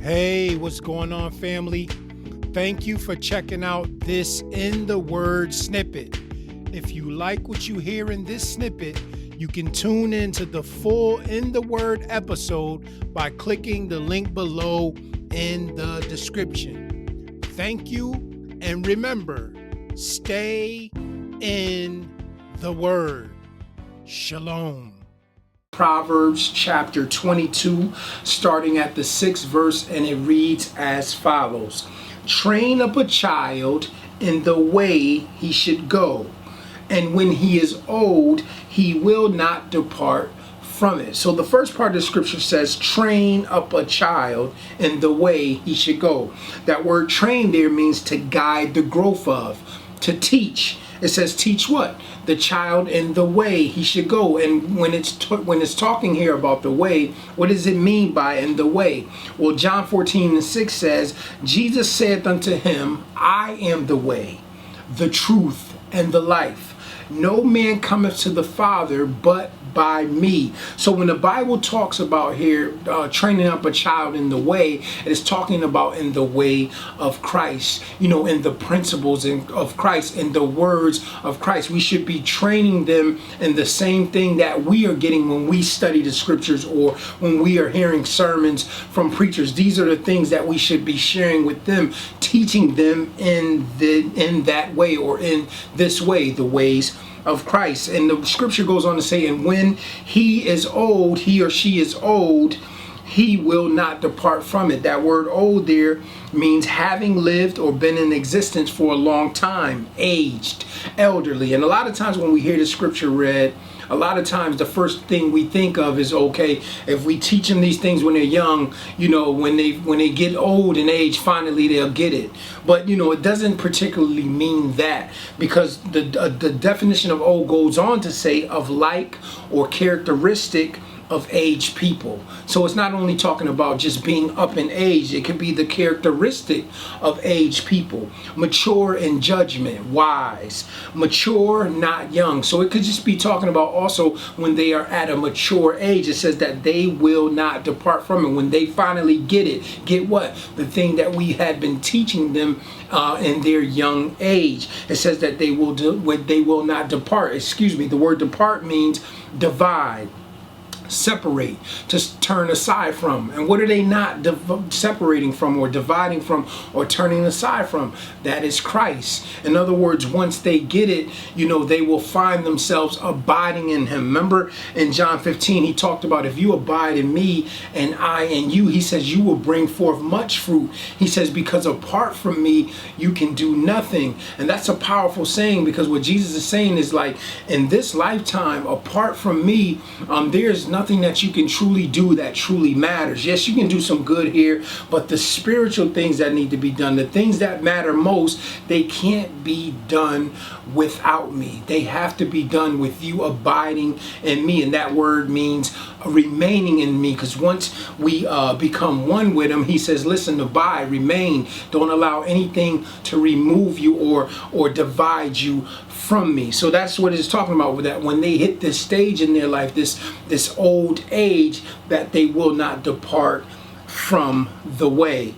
Hey, what's going on, family? Thank you for checking out this In the Word snippet. If you like what you hear in this snippet, you can tune into the full In the Word episode by clicking the link below in the description. Thank you, and remember, stay in the Word. Shalom. Proverbs chapter 22, starting at the 6th verse, and it reads as follows. Train up a child in the way he should go, and when he is old, he will not depart from it. So the first part of the scripture says, train up a child in the way he should go. That word train there means to guide the growth of, to teach. It says teach what? The child in the way he should go. And when it's talking here about the way, what does it mean by in the way? Well, John 14:6 says, Jesus saith unto him, I am the way, the truth, and the life. No man cometh to the Father but by me. So when the Bible talks about here training up a child in the way, it is talking about in the way of Christ, in the principles of Christ, in the words of Christ. We should be training them in the same thing that we are getting when we study the scriptures or when we are hearing sermons from preachers. These are the things that we should be sharing with them, teaching them in that way, or in this way, the ways of Christ. And the scripture goes on to say, and when he is old, he or she is old, he will not depart from it. That word old there means having lived or been in existence for a long time, aged, elderly. And a lot of times when we hear the scripture read, a lot of times the first thing we think of is, okay, if we teach them these things when they're young, when they get old in age, finally they'll get it. But it doesn't particularly mean that, because the definition of old goes on to say of like or characteristic of aged people. So it's not only talking about just being up in age, it could be the characteristic of aged people. Mature in judgment, wise, mature, not young. So it could just be talking about also when they are at a mature age. It says that they will not depart from it. When they finally get it, get what? The thing that we had been teaching them in their young age. It says that they will not depart. The word depart means divide, separate, to turn aside from. And what are they not separating from or dividing from or turning aside from? That is Christ. In other words, once they get it, they will find themselves abiding in him. Remember in John 15, he talked about, if you abide in me and I in you, he says, you will bring forth much fruit. He says, because apart from me, you can do nothing. And that's a powerful saying, because what Jesus is saying is, like, in this lifetime, apart from me, there's nothing that you can truly do that truly matters. Yes, you can do some good here, but the spiritual things that need to be done, the things that matter most, they can't be done without me. They have to be done with you abiding in me. And that word means remaining in me, because once we become one with him, he says, listen, abide, remain. Don't allow anything to remove you or divide you from me. So that's what it's talking about, with that when they hit this stage in their life, this old age, that they will not depart from the way.